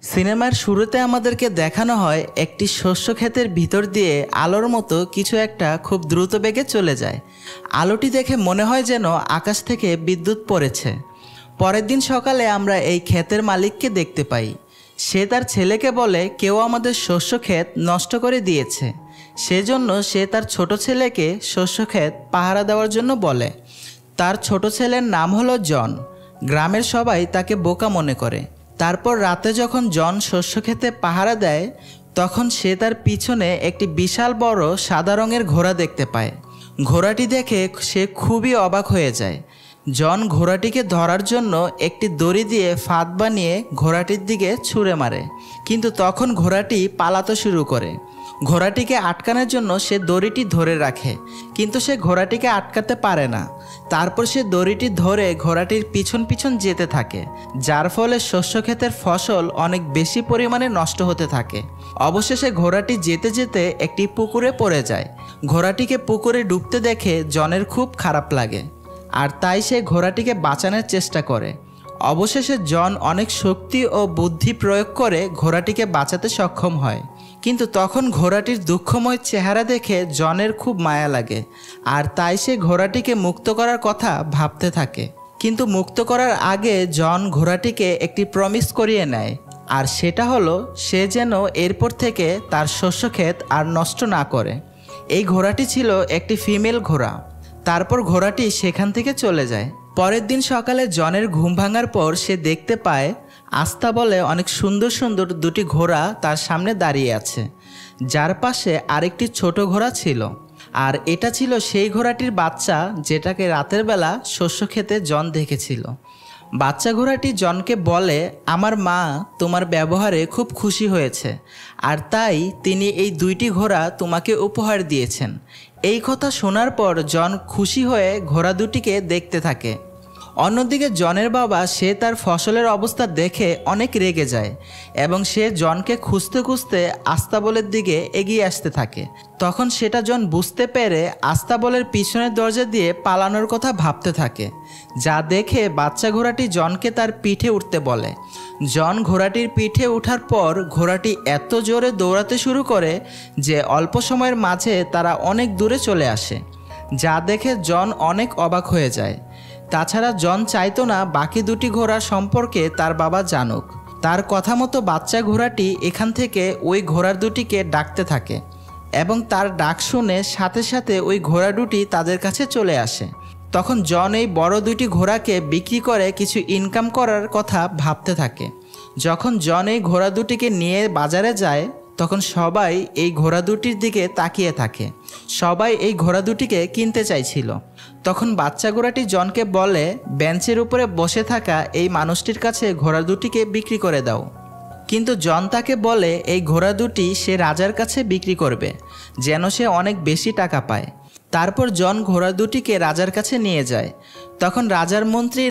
সিনেমার শুরুতে আমাদেরকে দেখানো হয় একটি শস্য ক্ষেতের ভিতর দিয়ে আলোর মতো কিছু একটা খুব দ্রুত বেগে চলে যায়। আলোটি দেখে মনে হয় যেন আকাশ থেকে বিদ্যুৎ পড়েছে। পরের দিন সকালে আমরা এই ক্ষেতের মালিককে দেখতে পাই। সে তার ছেলেকে বলে কেউ আমাদের শস্য ক্ষেত নষ্ট করে দিয়েছে, সেজন্য সে তার ছোট ছেলেকে শস্য ক্ষেত পাহারা দেওয়ার জন্য বলে। তার ছোট ছেলের নাম হলো জন। গ্রামের সবাই তাকে বোকা মনে করে। তারপর রাতে যখন জন শস্য ক্ষেতে পাহারা দেয়, তখন সে তার পিছনে একটি বিশাল বড় সাদা রঙের ঘোড়া দেখতে পায়। ঘোড়াটি দেখে সে খুবই অবাক হয়ে যায়। জন ঘোড়াটিকে ধরার জন্য একটি দড়ি দিয়ে ফাঁদ বানিয়ে ঘোড়াটির দিকে ছুঁড়ে মারে, কিন্তু তখন ঘোড়াটি পালাতে শুরু করে। ঘোড়াটিকে আটকানোর জন্য সে দড়িটি ধরে রাখে, কিন্তু সে ঘোড়াটিকে আটকাতে পারে না। তারপর সে দড়িটি ধরে ঘোড়াটির পিছন পিছন যেতে থাকে, যার ফলে শস্য ক্ষেতের ফসল অনেক বেশি পরিমাণে নষ্ট হতে থাকে। অবশেষে ঘোড়াটি যেতে যেতে একটি পুকুরে পড়ে যায়। ঘোড়াটিকে পুকুরে ডুবতে দেখে জনের খুব খারাপ লাগে, আর তাই সে ঘোড়াটিকে বাঁচানোর চেষ্টা করে। অবশেষে জন অনেক শক্তি ও বুদ্ধি প্রয়োগ করে ঘোড়াটিকে বাঁচাতে সক্ষম হয়। কিন্তু তখন ঘোড়াটির দুঃখময় চেহারা দেখে জনের খুব মায়া লাগে, আর তাই সে ঘোড়াটিকে মুক্ত করার কথা ভাবতে থাকে। কিন্তু মুক্ত করার আগে জন ঘোড়াটিকে একটি প্রমিস করিয়ে নেয়, আর সেটা হলো সে যেন এরপর থেকে তার শস্য ক্ষেত আর নষ্ট না করে। এই ঘোড়াটি ছিল একটি ফিমেল ঘোড়া। তারপর ঘোড়াটি সেখান থেকে চলে যায়। পরের দিন সকালে জনের ঘুম ভাঙার পর সে দেখতে পায় আস্তাবলে অনেক সুন্দর সুন্দর দুটি ঘোড়া তার সামনে দাঁড়িয়ে আছে, যার পাশে আরেকটি ছোট ঘোড়া ছিল। আর এটা ছিল সেই ঘোড়াটির বাচ্চা যেটাকে রাতের বেলা শস্য খেতে জন দেখেছিল। বাচ্চা ঘোড়াটি জনকে বলে, আমার মা তোমার ব্যবহারে খুব খুশি হয়েছে, আর তাই তিনি এই দুইটি ঘোড়া তোমাকে উপহার দিয়েছেন। এই কথা শোনার পর জন খুশি হয়ে ঘোড়া দুটিকে দেখতে থাকে। অন্যদিকে জনের বাবা সে তার ফসলের অবস্থা দেখে অনেক রেগে যায়, এবং সে জনকে খুঁজতে খুঁজতে আস্তাবলের দিকে এগিয়ে আসতে থাকে। তখন সেটা জন বুঝতে পেরে আস্তাবলের পিছনের দরজা দিয়ে পালানোর কথা ভাবতে থাকে, যা দেখে বাচ্চা ঘোড়াটি জনকে তার পিঠে উঠতে বলে। জন ঘোড়াটির পিঠে ওঠার পর ঘোড়াটি এত জোরে দৌড়াতে শুরু করে যে অল্প সময়ের মাঝে তারা অনেক দূরে চলে আসে, যা দেখে জন অনেক অবাক হয়ে যায়। তাছাড়া জন চাইতো না বাকি দুটি ঘোড়া সম্পর্কে তার বাবা জানুক। তার কথা মতো বাচ্চা ঘোড়াটি এখান থেকে ওই ঘোড়ার দুটিকে ডাকতে থাকে, এবং তার ডাক শুনে সাথে সাথে ওই ঘোড়া দুটি তাদের কাছে চলে আসে। তখন জন এই বড় দুটি ঘোড়াকে বিক্রি করে কিছু ইনকাম করার কথা ভাবতে থাকে। যখন জন এই ঘোড়া দুটিকে নিয়ে বাজারে যায়, তখন সবাই এই ঘোড়া দুটির দিকে তাকিয়ে থাকে। সবাই এই ঘোড়া দুটিকে কিনতে চাইছিল। তখন বাচ্চা ঘোড়াটি জনকে বলে, বেঞ্চের উপরে বসে থাকা এই মানুষটির কাছে ঘোড়া দুটিকে বিক্রি করে দাও। কিন্তু জন তাকে বলে এই ঘোড়া দুটি সে রাজার কাছে বিক্রি করবে, যেন সে অনেক বেশি টাকা পায়। তারপর জন ঘোড়া দুটিকে রাজার কাছে নিয়ে যায়। তখন রাজার মন্ত্রী